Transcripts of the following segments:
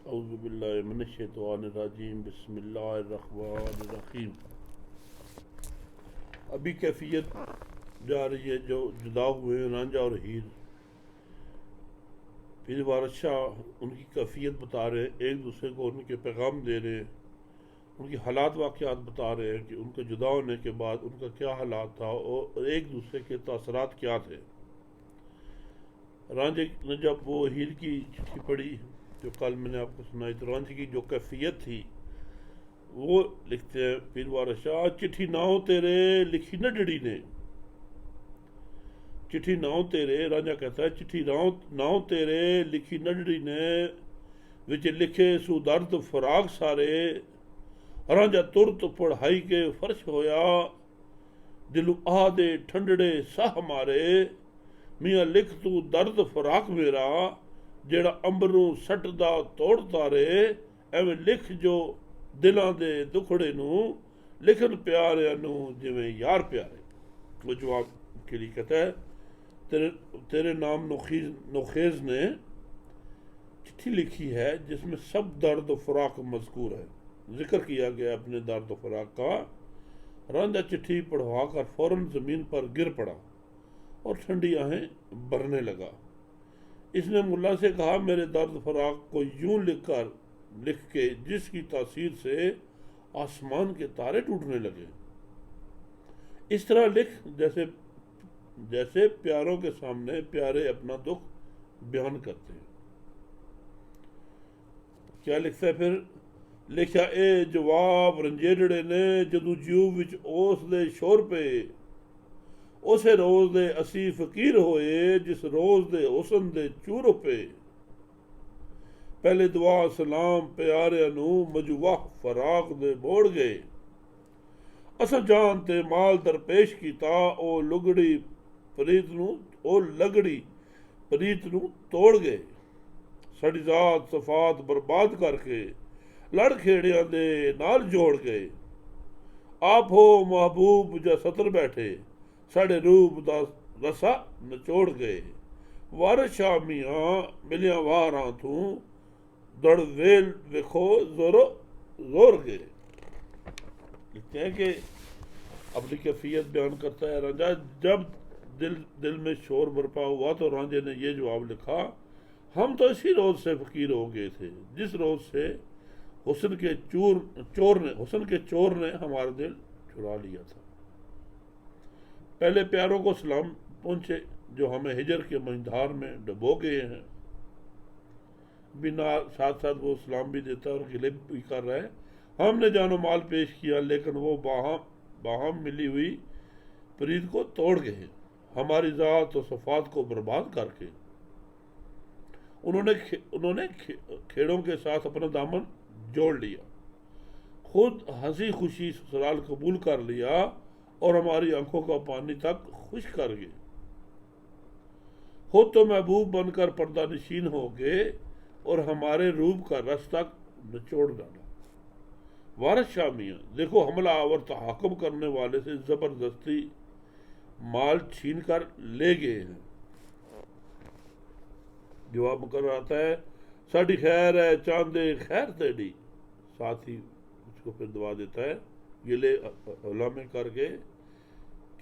औज़ुबिल्लाहि मिनश्शैतानिर्रजीम बिस्मिल्लाहिर्रहमानिर्रहीम। अभी कैफियत जा रही है जो जुदा हुए रांझा और हीर। फिर बादशाह उनकी कैफियत बता रहे हैं, एक दूसरे को उनके पैगाम दे रहे हैं, उनकी हालात वाक़यात बता रहे हैं कि उनके जुदा होने के बाद उनका क्या हालात था और एक दूसरे के तासरात क्या थे। रांझे ने जब वो हीर की चिट्ठी पढ़ी जो कल मैंने आपको सुनाई, तो रांझे की जो कैफियत थी वो लिखते हैं पीर बादशाह, चिट्ठी नाओ तेरे लिखी न डड़ी ने। चिट्ठी नाओ तेरे, रांझा कहता है चिट्ठी नाओ तेरे लिखी न डड़ी ने, विच लिखे सू दर्द फराग सारे। रांझा तुरत पढ़ाई के फर्श होया, दिलू आदे ठंडड़े साह मारे। मियाँ लिख तू दर्द फराक मेरा, ਜਿਹੜਾ ਅੰਬਰ ਨੂੰ ਸੱਟਦਾ ਤੋੜ ਤਾਰੇ। ਐਵੇਂ ਲਿਖ ਜੋ ਦਿਲਾਂ ਦੇ ਦੁਖੜੇ ਨੂੰ, ਲਿਖਣ ਪਿਆਰਿਆਂ ਨੂੰ ਜਿਵੇਂ यार प्यारे। वो जवाब के लिए कहता है, तेरे नाम नोखेज ने चिट्ठी लिखी है जिसमें सब दर्द फराक मजकूर है, जिक्र किया गया अपने दर्द फराक का। रांझा चिट्ठी पढ़वा कर फौरन ज़मीन पर गिर पड़ा और ठंडी आहें भरने लगा। इसने मुल्ला से कहा, मेरे दर्द फराक को यूं लिख के जिसकी तासीर से आसमान के तारे टूटने लगे। इस तरह लिख जैसे प्यारों के सामने प्यारे अपना दुख बयान करते हैं। क्या लिखता है फिर, लिखा ए जवाब रंजेड़े ने जदू जीव विच ओस दे शोर पे, उसे रोज़ दे असी फकीर होए, जिस रोज़ दे हुसन दे चूर पे। पहले दुआ सलाम प्यारिਆਂ ਨੂੰ मजूवा फराक दे मोड़ गए। असा जान ते माल दरपेश कीता, ओ लगड़ी प्रीत ਨੂੰ ਤੋੜ ਗਏ। ਸਾਡੀ ਜ਼ਾत सफात बर्बाद करके लड़ खेड़िਆਂ ਦੇ ਨਾਲ जोड़ गए। आप हो महबूब जा सतर बैठे, साढ़े रूप दा रसा नचोड़ गए। वारिस शाह मियाँ मिलिया वारां तू, दड़ वेल वेखो जोर गए। लिखते हैं कि अपनी कैफियत बयान करता है रांझा, जब दिल में शोर बरपा हुआ तो रांझे ने ये जवाब लिखा, हम तो इसी रोज़ से फकीर हो गए थे जिस रोज़ से हुस्न के चोर ने हमारा दिल चुरा लिया था। पहले प्यारों को सलाम पहुंचे जो हमें हिजर के मझधार में डबो गए हैं। बिना साथ साथ वो सलाम भी देता और गिले भी कर रहा है। हमने जानो माल पेश किया लेकिन वो बाहम मिली हुई प्रीत को तोड़ गए, हमारी ज़ात और सफ़ात को बर्बाद करके। उन्होंने खेड़ों के साथ अपना दामन जोड़ लिया, खुद हंसी खुशी ससुराल कबूल कर लिया और हमारी आंखों का पानी तक खुश कर गए। खुद तो महबूब बनकर पर्दा नशीन हो गए और हमारे रूप का रस तक निचोड़ डाला। वारिस शाह मियाँ देखो, हमला आवर तहाकुम करने वाले से जबरदस्ती माल छीन कर ले गए हैं। जवाब मुकर आता है, साड़ी खैर है चांदे खैर तेरी। साथ ही उसको फिर दुआ देता है गिले हौला में करके,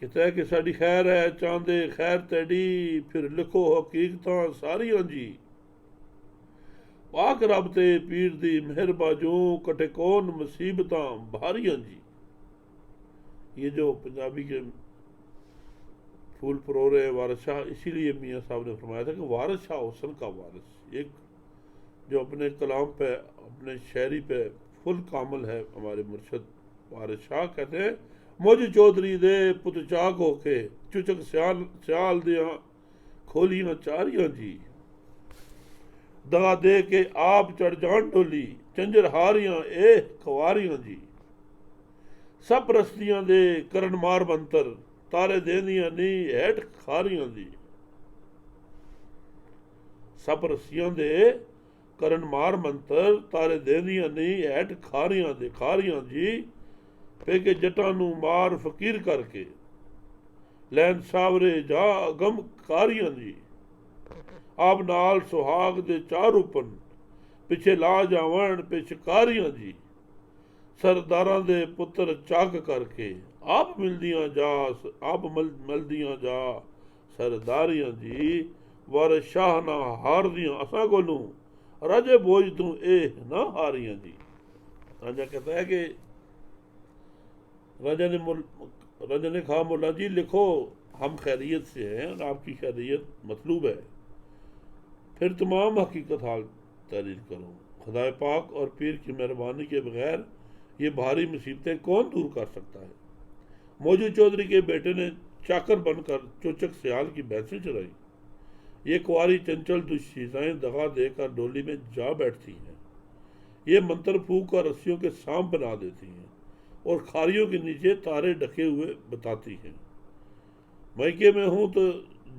कहता है कि साड़ी खैर है चांदे खैर तेरी, फिर लिखो हकीकतां सारियां जी। पाक रब ते पीर दी मेहर बाजू, कटे कौन मुसीबतां भारियां जी। ये जो पंजाबी के फूल परोरे हैं वारिस शाह, इसीलिए मियाँ साहब ने फरमाया था कि वारिस शाह हुस्न का वारिस, एक जो अपने कलाम पे अपने शायरी पे फुल कामल है हमारे मुर्शद वारिस शाह। कहते हैं, मुझ चौधरी दे पुत चाक होके, चुचक सियाल दियां खोलियां चारियां जी। दगा दे के आप चढ़ जान डोली, चंजर हारियां ए खवारियां जी। सब रस्तियां दे करन मार मंतर, तारे देंदियां नी हैठ खारियां जी। सब रस्तियां दे करन मार मंतर, तारे देंदियां नी हैठ खारियां जी। पेके जटां नू मार फकीर करके, लैन सावरे जा गम कारियां जी। आप नाल सुहाग दे चार रूपन, ਪਿੱਛੇ ਲਾ ਜਾਵਣ ਪਿਛਕਾਰੀਆਂ ਜੀ, ਸਰਦਾਰਾਂ ਦੇ ਪੁੱਤਰ ਚੱਕ ਕਰਕੇ, ਆਪ ਮਿਲਦੀਆਂ ਜਾ ਮਿਲਦੀਆਂ ਜਾ ਸਰਦਾਰੀਆਂ ਜੀ, ਵਾਰ ਸ਼ਾਹ ਨਾ ਹਾਰਦੀਆਂ ਅਸਾਂ ਕੋਲੋਂ, राजे बोझ तू ए ना हारियां जी। राजा कहता है कि राजा ने कहा मुल्ला जी लिखो हम खैरियत से हैं और आपकी खैरियत मतलूब है, फिर तमाम हकीकत हाल तहरीर करो। खुदाए पाक और पीर की मेहरबानी के बगैर ये भारी मुसीबतें कौन दूर कर सकता है। मौजू चौधरी के बेटे ने चाकर बनकर चोचक सियाल की भैंसें चुराई। ये कुंवारी चंचल दुशीजाएं दगा देकर डोली में जा बैठती हैं। ये मंत्र फूक कर रस्सियों के सांप बना देती हैं और खारियों के नीचे तारे ढके हुए बताती हैं। मैके में हूँ तो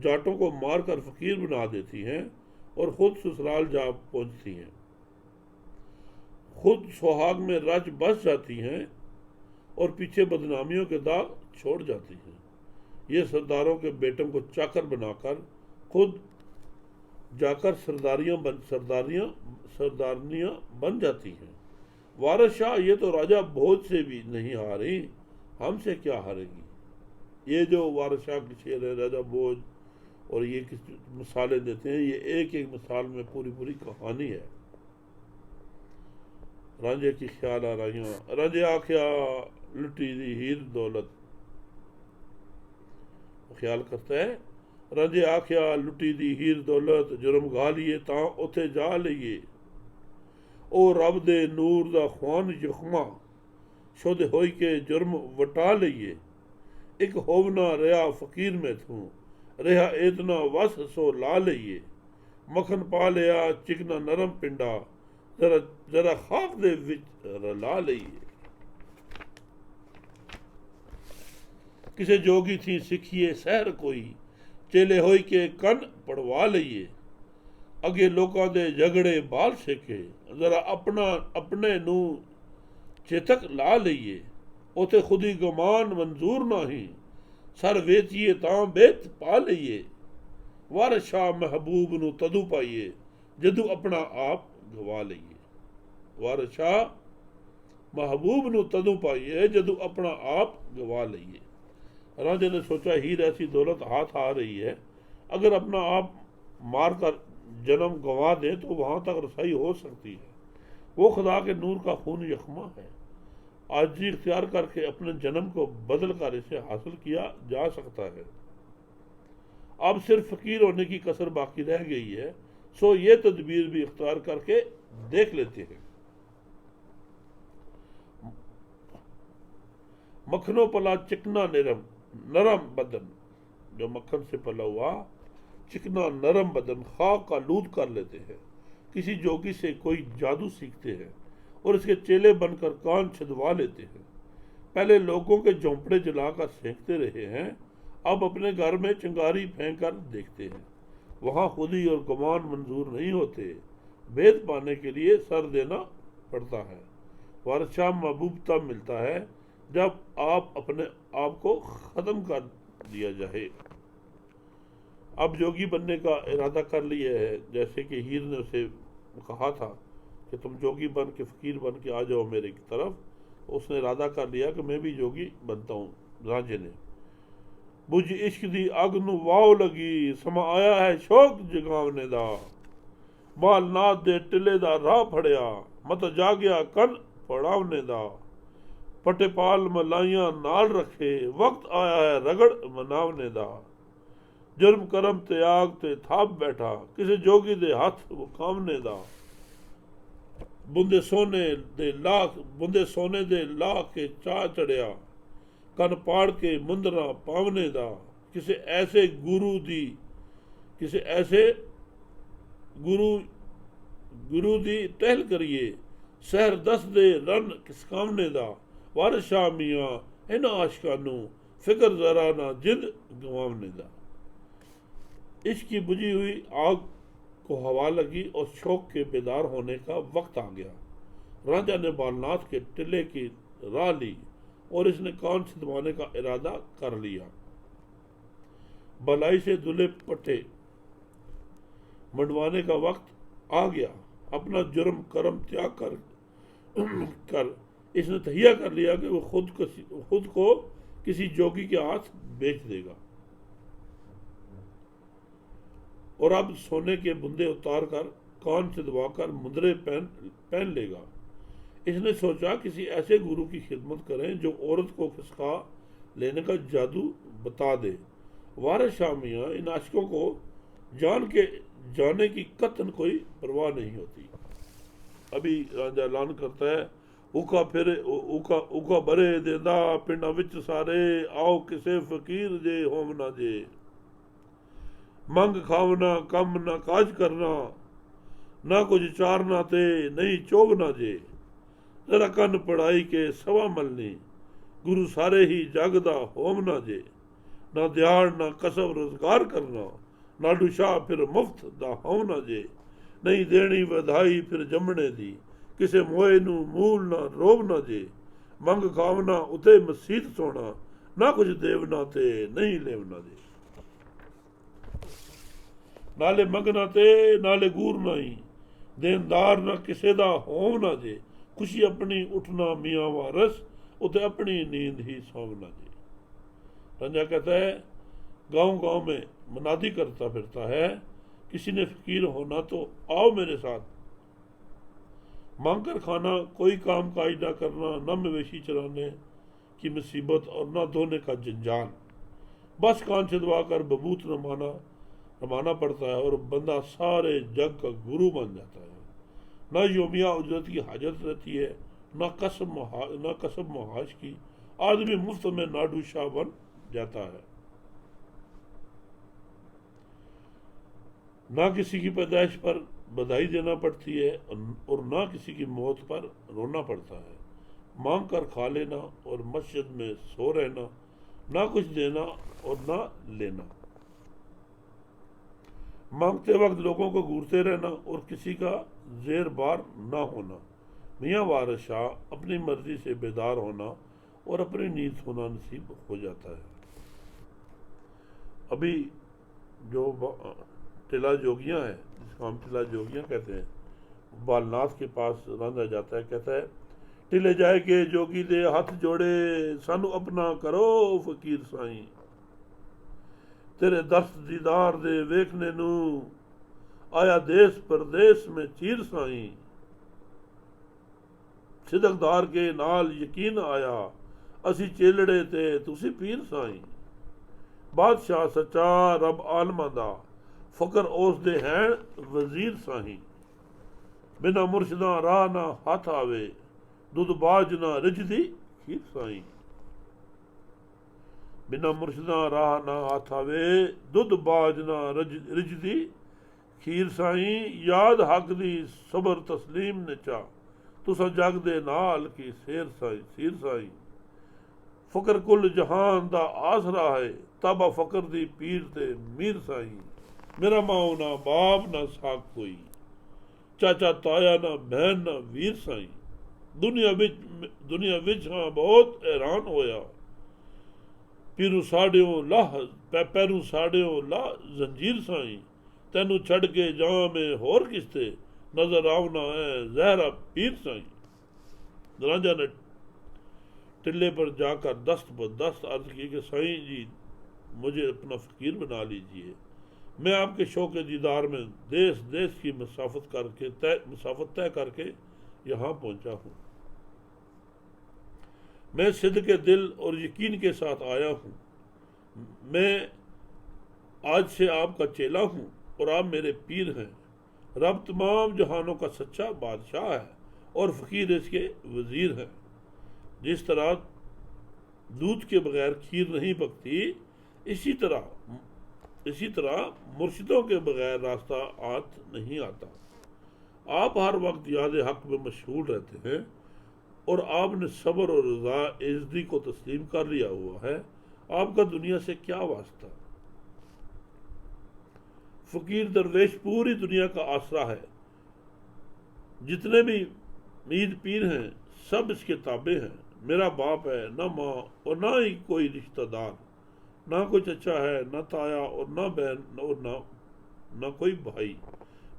जाटों को मार कर फकीर बना देती हैं और खुद ससुराल जा पहुँचती हैं। खुद सुहाग में रच बस जाती हैं और पीछे बदनामियों के दाग छोड़ जाती हैं। ये सरदारों के बेटों को चाकर बनाकर खुद जाकर सरदारनियां बन जाती हैं। वारिस शाह ये तो राजा भोज से भी नहीं हारी, हमसे क्या हारेगी। ये जो वारिस शाह के शेर है राजा भोज, और ये किस मिसालें देते हैं, ये एक एक मिसाल में पूरी पूरी कहानी है। रांझे की ख्याल आ रही, रांझे आख्या लुटी दी हीर दौलत, ख्याल करता है रांझे आख्या लुटी दी हीर दौलत, जुर्म गा लिए तां उथे जा लईए, ओ रब दे नूर दा ख्वान जुखमा, शुद्ध होई के जुर्म वटा लईए। एक होवना रहा फकीर में थू, रहा इतना वस सो ला लईए। मखन पा लिया चिकना नरम पिंडा, जरा जरा खाक दे विच रला लईए। किसे जोगी थी सिखिए सहर कोई, चेले होई के कन पढ़वा लईए। अगे लोकां दे झगड़े बाल सेके, जरा अपने नू चेतक ला लईए। उथे खुदी गमान मंजूर नहीं, सर वेचिए तां बेत पा लईए। वारिस शाह महबूब नू तदू पाइए, जदू अपना आप गवा लईए। वारिस शाह महबूब नू तदू पाइए, जदू अपना आप गवा लईए। राजा ने सोचा हीर ऐसी दौलत हाथ आ रही है, अगर अपना आप मार कर जन्म गंवा दे तो वहां तक रसाई हो सकती है। वो खुदा के नूर का खून यखमा है, आजी इख्तियार करके अपने जन्म को बदल कर इसे हासिल किया जा सकता है। अब सिर्फ फकीर होने की कसर बाकी रह गई है, सो ये तदबीर भी इख्तियार करके देख लेते हैं। मखनो पला चिकना नरम बदन, जो मक्खन से पला हुआ चिकना नरम बदन खाक का लूद कर लेते हैं। किसी जोगी से कोई जादू सीखते हैं और इसके चेले बनकर कान छिदवा लेते हैं। पहले लोगों के झोंपड़े जलाकर सेंकते रहे हैं, अब अपने घर में चिंगारी फेंक कर देखते हैं। वहां खुदी और गुमान मंजूर नहीं होते, भेद पाने के लिए सर देना पड़ता है। वारिस शाह महबूब तब मिलता है जब आप अपने आप को खत्म कर दिया जाए। अब जोगी बनने का इरादा कर लिया है, जैसे कि हीर ने उसे कहा था कि तुम जोगी बन के फकीर बन के आ जाओ मेरे की तरफ। उसने इरादा कर लिया कि मैं भी जोगी बनता हूँ। रांझे ने बुझ इश्क दी अग नू वाव लगी, समा आया है शौक जगावने दा। बाल नाथ दे टिले दा राह फड़िया, मत जागया कन पड़ावने दा। पटेपाल मलाइयां नाल रखे, वक्त आया है रगड़ मनावने दा। जुर्म करम त्याग ते थाप बैठा, किसी जोगी दे हाथ मुकावने दा। बुंदे सोने दे लाख के चा चढ़िया, कन पाड़ के मुंदरा पावने दा। किसी ऐसे गुरु दी टहल करिए, सहर दस दे रन किसकावने दा। वारिस शाह मियां इन आशिकां नू फिक्र जरा ना जिंद गंवावने दा। इश्क की बुझी हुई आग को हवा लगी और शौक के बेदार होने का वक्त आ गया। राजा ने बालनाथ के टिले की राह ली और इसने कान छिदवाने का इरादा कर लिया। भलाई से दुले पट्टे मंडवाने का वक्त आ गया। अपना जुर्म कर्म त्याग कर इसने तहिया कर लिया कि वो खुद को किसी जोगी के हाथ बेच देगा और अब सोने के बुंदे उतार कर कान से दबाकर मुद्रे पहन लेगा। इसने सोचा किसी ऐसे गुरु की खिदमत करें जो औरत को खिसका लेने का जादू बता दे। वारिस शाह मियाँ इन आशिकों को जाने की कतन कोई परवाह नहीं होती। अभी राजा ऐलान करता है, उका बरे देदा पिंडा विच सारे, आओ किसे फकीर जे होमना जे। मंग खावना कम ना काज करना, ना कुछ चारना ते नहीं चोगना जे। जरा कन पढ़ाई के सवा मलनी, गुरु सारे ही जागदा होमना जे। ना दिहाड़ ना कसब रोजगार करना, नाडू शाह फिर मुफ्त दा होमना जे। नहीं देनी वधाई फिर जमने दी, किसे मोए नू मूल ना रोवना जे। मंग खावना उते मसीत सोना, ना कुछ देवना ते नहीं लेवना जे। नाले मंगना ते नाले गूर नहीं, देनदार ना किसे दा होवना जे। खुशी अपनी उठना मियाँ वारस, उते अपनी नींद ही सोवना जे। रंजा कहता है, गांव गांव में मुनादी करता फिरता है, किसी ने फकीर होना तो आओ मेरे साथ। मांग कर खाना, कोई काम काज ना करना, न मवेशी चलाने की मुसीबत और न धोने का जंजाल। बस कान से दबा कर बबूत रमाना पड़ता है और बंदा सारे जग का गुरु बन जाता है। न योमिया उजरत की हाजत रहती है, न कसब मुहाश की। आदमी मुफ्त में नाडू शाह बन जाता है। ना किसी की पैदाइश पर बधाई देना पड़ती है और ना किसी की मौत पर रोना पड़ता है। मांग कर खा लेना और मस्जिद में सो रहना, ना कुछ देना और ना लेना। मांगते वक्त लोगों को घूरते रहना और किसी का जेर बार ना होना। मियाँ वारिस शाह अपनी मर्जी से बेदार होना और अपनी नींद सोना नसीब हो जाता है। अभी जो टिला जोगियाँ है, जिसको हम टिला जोगियाँ कहते हैं, बालनाथ के पास रांधा जाता है, कहता है, टिले जाए के जोगी दे हाथ जोड़े, सानू अपना करो फकीर साईं। तेरे दर्श दीदार दे वेखने नू, आया देश परदेश में चीर साईं। सिदकदार के नाल यकीन आया, असी चेलड़े ते तुसी पीर साईं। बादशाह सच्चा रब आलमा दा, फकर उस दे हैं वजीर साईं। बिना मुर्शदा राह ना हाथ आवे, दुध बाज ना रिजदी खीर साईं। बिना मुर्शदा राह ना हाथ आवे, दुध बाज ना रिजदी खीर साईं। याद हक दी सबर तस्लीम ने चा, तुसा जग दे नाल की सिर साईं। फकर कुल जहान दा आसरा है, ताबा फकर दी पीर ते मीर साईं। मेरा माओ ना बाप ना साक कोई, चाचा ताया ना बहन ना वीर साईं। दुनिया विच हाँ बहुत हैरान होया, पैरू साड़ियों ला जंजीर साईं। तेनू छड़ के जां में होर किसते, नजर आवना है जहरा पीर साईं। राजा ने टिल्ले पर जाकर दस्त बदस्त अर्ज की कि साईं जी, मुझे अपना फकीर बना लीजिए। मैं आपके शौक दीदार में देश देश की मुसाफत तय करके यहाँ पहुँचा हूँ। मैं सिद्ध के दिल और यकीन के साथ आया हूँ। मैं आज से आपका चेला हूँ और आप मेरे पीर हैं। रब तमाम जहानों का सच्चा बादशाह है और फकीर इसके वजीर हैं। जिस तरह दूध के बगैर खीर नहीं पकती, इसी तरह मुर्शिदों के बगैर रास्ता हाथ नहीं आता। आप हर वक्त याद हक में मशहूर रहते हैं और आपने सब्र और रज़ा इज़्ज़ी को तस्लीम कर लिया हुआ है। आपका दुनिया से क्या वास्ता। फकीर दरवेश पूरी दुनिया का आसरा है। जितने भी मीर पीर हैं सब इसके ताबे हैं। मेरा बाप है, न माँ और ना ही कोई रिश्तेदार, ना कोई चचा है, न ताया और न बहन और न कोई भाई।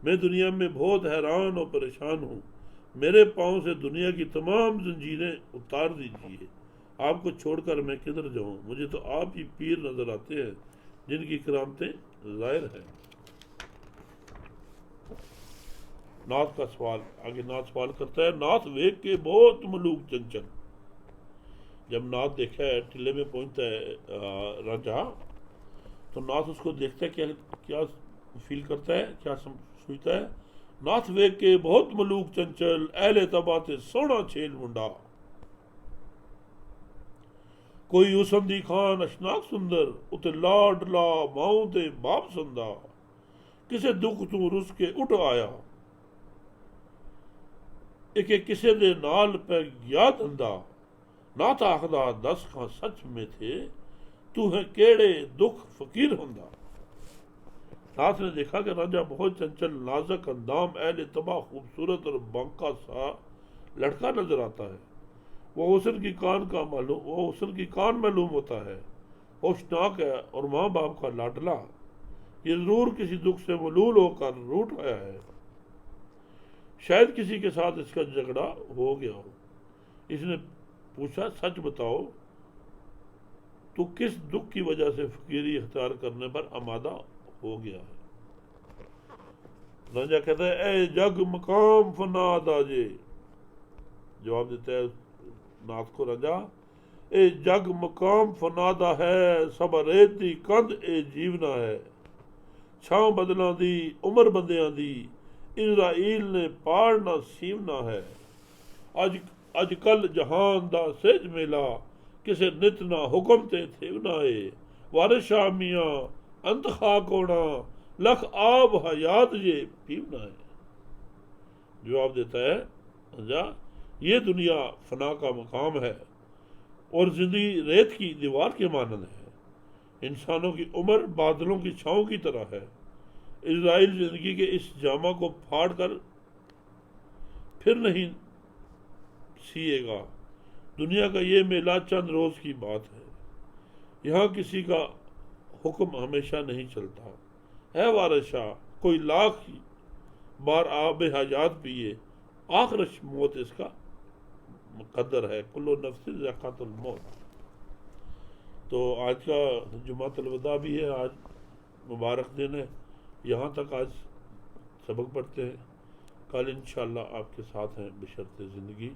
मैं दुनिया में बहुत हैरान और परेशान हूँ, मेरे पाँव से दुनिया की तमाम जंजीरें उतार दीजिए। आपको छोड़कर मैं किधर जाऊँ? मुझे तो आप ही पीर नजर आते हैं जिनकी करामतें जाहिर है। नाथ का सवाल, आगे नाथ सवाल करता है, नाथ वेग के बहुत मलूक चंचल। जब नाथ देखा है टिल्ले में पहुंचता है राजा, तो नाथ उसको देखता है, क्या क्या फील करता है, क्या सोचता है? नाथ वेग के बहुत मलूक चंचल, अहले तबाते सोना छेल मुंडा। कोई उसंदी खान अशनाक सुंदर, उते लाडला माऊ ते बाप संदा। किसे दुख तू रुस के उठ आया, एक किसे दे नाल पे गया धंधा। नाथ आखदा दस खां सच में थे, तू है केड़े दुख फकीर हुंदा। नाथ ने देखा कि राजा बहुत चंचल, नाजक अंदाम, अहले तबाह, खूबसूरत और बांका सा लड़का नजर आता है। वो हुस्न की कान मालूम होता है, होशनाक है और माँ बाप का लाडला। ये जरूर किसी दुख से मलूल होकर रूठ आया है, शायद किसी के साथ इसका झगड़ा हो गया हो। इसने पूछा, सच बताओ, तू किस दुख की वजह से फकीरी इख्तियार करने पर आमादा हो गया है? राजा कहता है, ए जग मकाम फनाद आजे। जवाब देता है नाथ को राजा, ए जग मकाम फनादा है, सब रेती कंध ए जीवना है। छां बदलां दी उम्र बंदियां दी, इजराइल ने पार ना सीवना है। अज कल जहान दा सेज मेला, किसे नित ना हुक्म ते थेवना है। वारिशा मियां अंत खाक होना, लख आब हयात ये पीवना है। जवाब देता है राजा, ये दुनिया फना का मकाम है और जिंदगी रेत की दीवार के मानंद है। इंसानों की उम्र बादलों की छांव की तरह है। इजराइल जिंदगी के इस जामा को फाड़ कर फिर नहीं सिएगा। दुनिया का ये मेला चंद रोज की बात है, यहाँ किसी का हुक्म हमेशा नहीं चलता है। वारिशा, कोई लाख बार आब हयात पिए, आखिर मौत इसका मुकद्दर है। कुल्लो नफ्सिन ज़ाक़ातुल मौत। तो आज का जुमातुल वदा भी है, आज मुबारक दिन है। यहाँ तक आज सबक पढ़ते हैं, कल इंशाअल्लाह आपके साथ हैं बशर्ते ज़िंदगी।